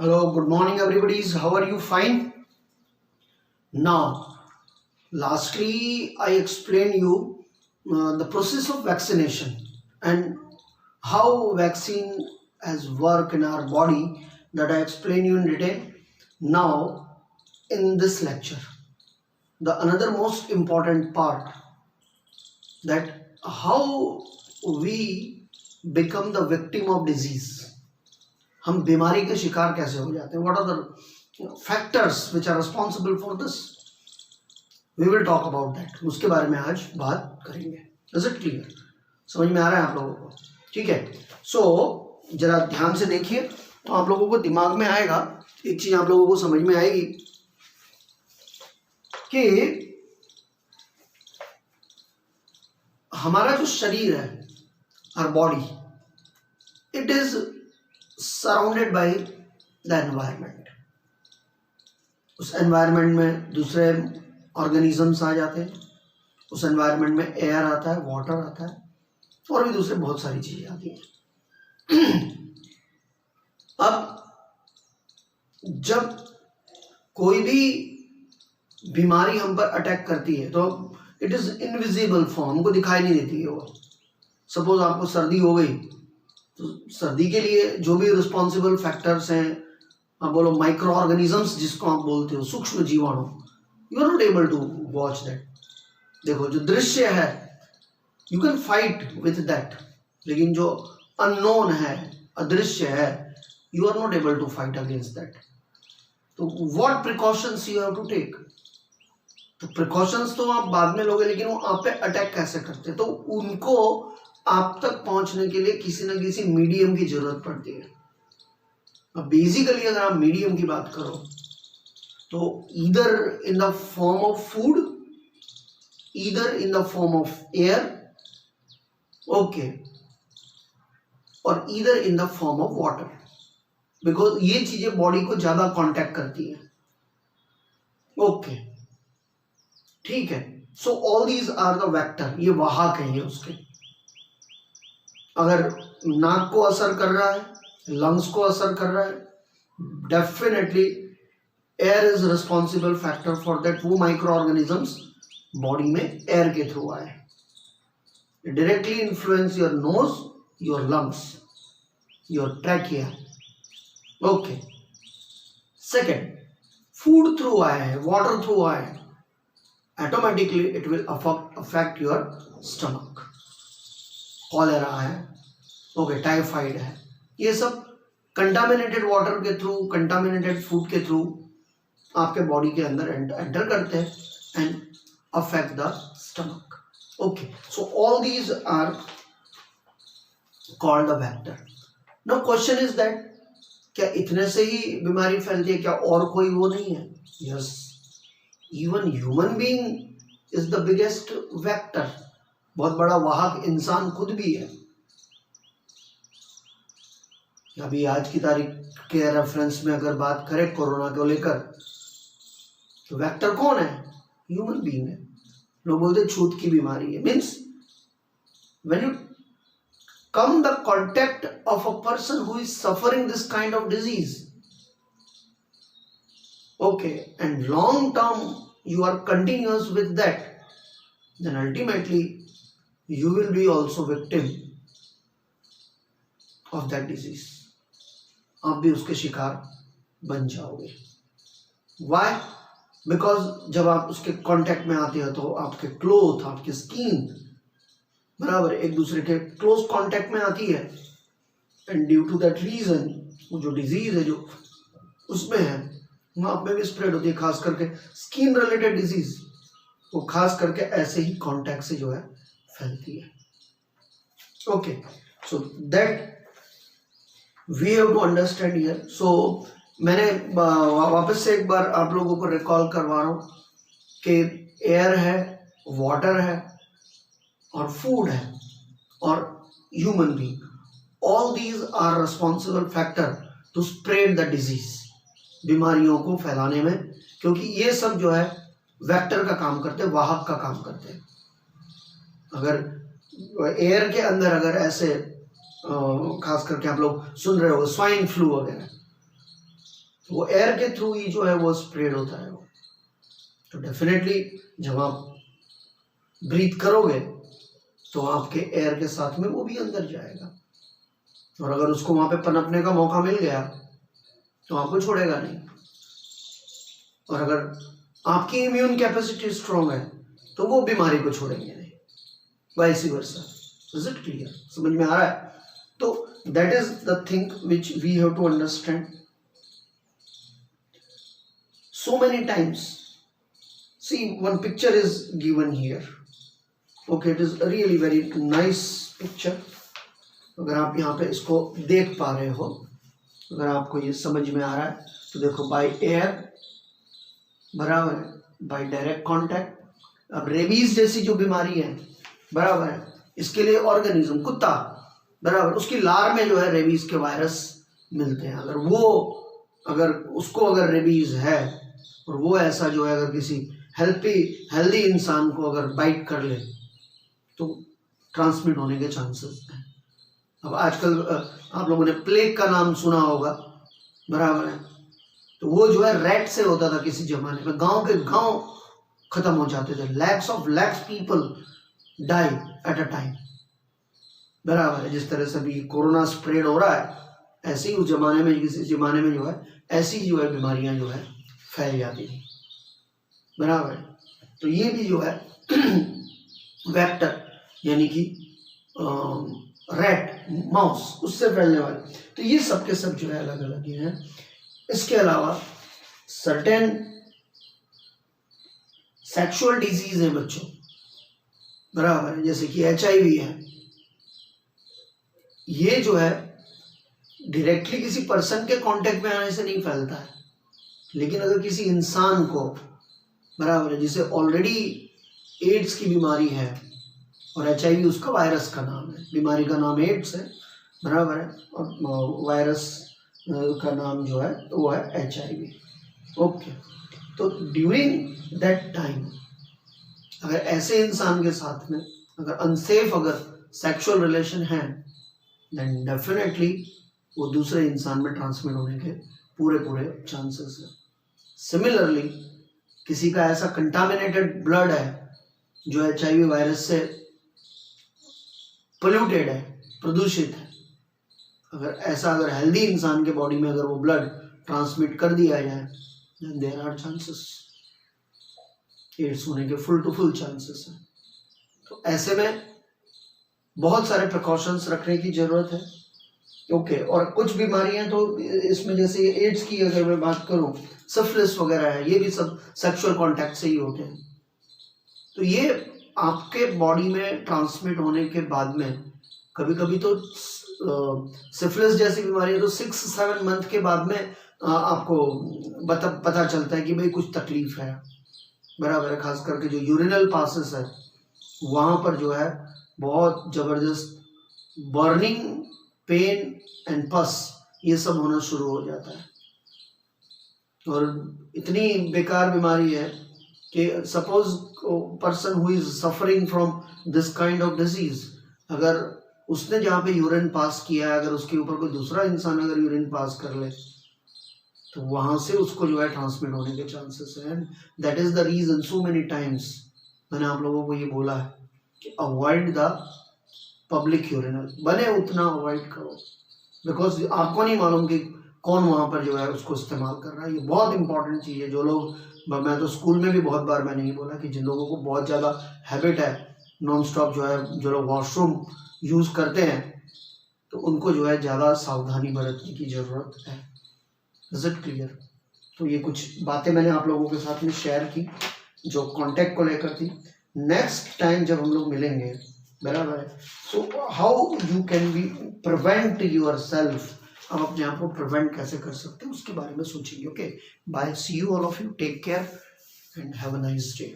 Hello, good morning, everybody. How are you? Fine. Now, lastly, I explained you the process of vaccination and how vaccine has work in our body. That I explained you in detail. Now, in this lecture, the another most important part, that how we become the victim of disease. हम बीमारी के शिकार कैसे हो जाते हैं? What are the factors which are responsible for this? We will talk about that. उसके बारे में आज बात करेंगे. Is it clear? समझ में आ रहा है आप लोगों को? ठीक है. So जरा ध्यान से देखिए तो आप लोगों को दिमाग में आएगा, एक चीज आप लोगों को समझ में आएगी कि हमारा जो शरीर है, our body, it is surrounded by the environment. उस environment में दूसरे organisms आ जाते हैं, उस environment में air आता है, water आता है और भी दूसरे बहुत सारी चीजें आती हैं. अब जब कोई भी बीमारी हम पर अटैक करती है तो इट इज इनविजिबल फॉर्म, हमको दिखाई नहीं देती है वो. सपोज आपको सर्दी हो गई तो सर्दी के लिए जो भी रिस्पॉन्सिबल फैक्टर्स हैं, आप बोलो माइक्रो ऑर्गेनिजम्स जिसको आप बोलते हो, सूक्ष्म जीवाणु, you are not able to watch that. देखो जो दृश्य है you can fight with that, लेकिन जो अननोन है, अदृश्य है, you are not able to fight against that. तो what precautions you have to take? तो प्रिकॉशंस तो आप बाद में लोगे, लेकिन वो आप पे अटैक कैसे करते हैं तो उनको आप तक पहुंचने के लिए किसी न किसी मीडियम की जरूरत पड़ती है. अब बेसिकली अगर आप मीडियम की बात करो तो either in the form of food, either in the form of air, okay, और either in the form of water, because ये चीजें बॉडी को ज्यादा कांटेक्ट करती है. ओके, ठीक है. So all these are the vector, ये वाहक है ये उसके. अगर नाक को असर कर रहा है, लंग्स को असर कर रहा है, definitely air is responsible factor for that. वो माइक्रो ऑर्गेनिजम्स बॉडी में एयर के थ्रू आए, directly influence your nose, your lungs, your trachea. Okay. Second, food through आया है, वाटर थ्रू आया है, automatically it will affect your stomach. Cholera है, okay, typhoid है, ये सब कंटामिनेटेड वाटर के थ्रू, कंटामिनेटेड फूड के थ्रू आपके बॉडी के अंदर एंटर करते हैं and affect the stomach. Okay, so all these are called the vector. Now question is that, क्या इतने से ही बीमारी फैलती है? क्या और कोई वो नहीं है? Yes, even human being is the biggest vector. बहुत बड़ा वाहक इंसान खुद भी है. अभी आज की तारीख के रेफरेंस में अगर बात करें कोरोना को लेकर, तो वेक्टर कौन है? ह्यूमन बीइंग है. लोग बोलते छूत की बीमारी है, means when you come the contact of a person who is suffering this kind of disease, okay, and long term you are continuous with that, then ultimately you will be also victim of that disease. आप भी उसके शिकार बन जाओगे. Why? Because जब आप उसके contact में आते हो तो आपके क्लोथ, आपकी स्किन बराबर एक दूसरे के क्लोज कांटेक्ट में आती है, and due to that reason वो जो डिजीज है जो उसमें है वो आप में भी स्प्रेड होती है. खास करके स्किन रिलेटेड डिजीज वो खास करके ऐसे ही कांटेक्ट से जो है फैलती है. Okay, so that we have to understand here. So मैंने वापस से एक बार आप लोगों को रिकॉल करवा रहा हूँ कि एयर है, वाटर है और फूड है और human being, all these are responsible factor to spread the disease, बीमारियों को फैलाने में, क्योंकि ये सब जो है वेक्टर का काम करते हैं, वाहक का काम करते हैं. अगर एयर के अंदर अगर ऐसे खास करके आप लोग सुन रहे हो स्वाइन फ्लू वगैरह, वो एयर के थ्रू ही जो है वो स्प्रेड होता है वो। तो डेफिनेटली जब आप ब्रीथ करोगे तो आपके एयर के साथ में वो भी अंदर जाएगा, और अगर उसको वहां पे पनपने का मौका मिल गया तो आपको छोड़ेगा नहीं। और अगर आपकी इम्यून कैपेसिटी स्ट्रॉन्ग है तो वो बीमारी को छोड़ेंगे नहीं, vice versa. Is it clear? समझ में आ रहा है? तो that is the thing which we have to understand. So many times, see one picture is given here, okay, it is really very nice picture. अगर आप यहाँ पे इसको देख पा रहे हो, अगर आपको ये समझ में आ रहा है तो देखो, बाय एयर बराबर है, बाय डायरेक्ट कांटेक्ट। अब रेबीज जैसी जो बीमारी है बराबर है, इसके लिए ऑर्गेनिज्म कुत्ता बराबर, उसकी लार में जो है रेबीज के वायरस मिलते हैं। अगर उसको अगर रेबीज है और वो ऐसा जो है अगर किसी हेल्दी इंसान को अगर बाइट कर ले तो ट्रांसमिट होने के चांसेस हैं। अब आजकल आप लोगों ने प्लेग का नाम सुना होगा बराबर है, तो वो जो है रैट से होता था किसी जमाने में, गांव के गांव खत्म हो जाते थे, lakhs of lakhs people die at a time बराबर है। जिस तरह से भी कोरोना स्प्रेड हो रहा है, ऐसे ही उस जमाने में किसी जमाने में जो है ऐसी जो है बीमारियां जो है फैल जाती थी बराबर है। तो ये भी जो है वेक्टर यानी कि रैट माउस उससे फैलने वाले, तो ये सब के सब जो है अलग अलग ही हैं। इसके अलावा सर्टेन सेक्सुअल डिजीज है बच्चों बराबर है, जैसे कि HIV है। ये जो है डायरेक्टली किसी पर्सन के कांटेक्ट में आने से नहीं फैलता है, लेकिन अगर किसी इंसान को बराबर है जिसे ऑलरेडी एड्स की बीमारी है, और HIV उसका वायरस का नाम है, बीमारी का नाम एड्स है बराबर है, और वायरस का नाम जो है वो है HIV। ओके, तो ड्यूरिंग दैट टाइम अगर ऐसे इंसान के साथ में अगर अनसेफ अगर सेक्सुअल रिलेशन है, देन डेफिनेटली वो दूसरे इंसान में ट्रांसमिट होने के पूरे चांसेस हैं। सिमिलरली किसी का ऐसा कंटामिनेटेड ब्लड है जो HIV वायरस से पोल्यूटेड है, प्रदूषित है, अगर हेल्दी इंसान के बॉडी में अगर वो ब्लड ट्रांसमिट कर दिया जाए, then there are chances AIDS होने के फुल टू फुल चांसेस हैं। तो ऐसे में बहुत सारे प्रिकॉशंस रखने की जरूरत है। ओके, और कुछ बीमारियां तो इसमें जैसे एड्स की अगर मैं बात करूं, सिफिलिस वगैरह है, ये भी सब सेक्सुअल कांटेक्ट से ही होते हैं। तो ये आपके बॉडी में ट्रांसमिट होने के बाद में कभी कभी तो सिफिलिस जैसी बीमारी है तो 6-7 मंथ के बाद में आपको पता चलता है कि भाई कुछ तकलीफ है बराबर है। खास करके जो यूरिनल पासेस है वहाँ पर जो है बहुत ज़बरदस्त बर्निंग, पेन एंड पस ये सब होना शुरू हो जाता है। और इतनी बेकार बीमारी है कि suppose person who is suffering from this kind of disease, अगर उसने जहाँ पे यूरिन पास किया है, अगर उसके ऊपर कोई दूसरा इंसान अगर यूरिन पास कर ले तो वहाँ से उसको जो है ट्रांसमिट होने के चांसेस हैं। That is the reason so many times मैंने आप लोगों को ये बोला है कि अवॉइड द पब्लिक यूरिनल, बने उतना अवॉइड करो, बिकॉज आपको नहीं मालूम कि कौन वहाँ पर जो है उसको इस्तेमाल कर रहा है। ये बहुत इंपॉर्टेंट चीज़ है। जो लोग, मैं तो स्कूल में भी बहुत बार मैंने ये बोला कि जिन लोगों को बहुत ज़्यादा हैबिट है नॉन स्टॉप जो है, जो लोग वॉशरूम यूज़ करते हैं, तो उनको जो है ज़्यादा सावधानी बरतने की ज़रूरत है। Is it clear? तो ये कुछ बातें मैंने आप लोगों के साथ में शेयर की जो कॉन्टेक्ट को लेकर थी। नेक्स्ट टाइम जब हम लोग मिलेंगे बराबर है, so how you can be prevent your self, आप अपने आप को प्रिवेंट कैसे कर सकते हैं उसके बारे में सोचेंगे। Okay, bye, see you all of you, take care and have a nice day.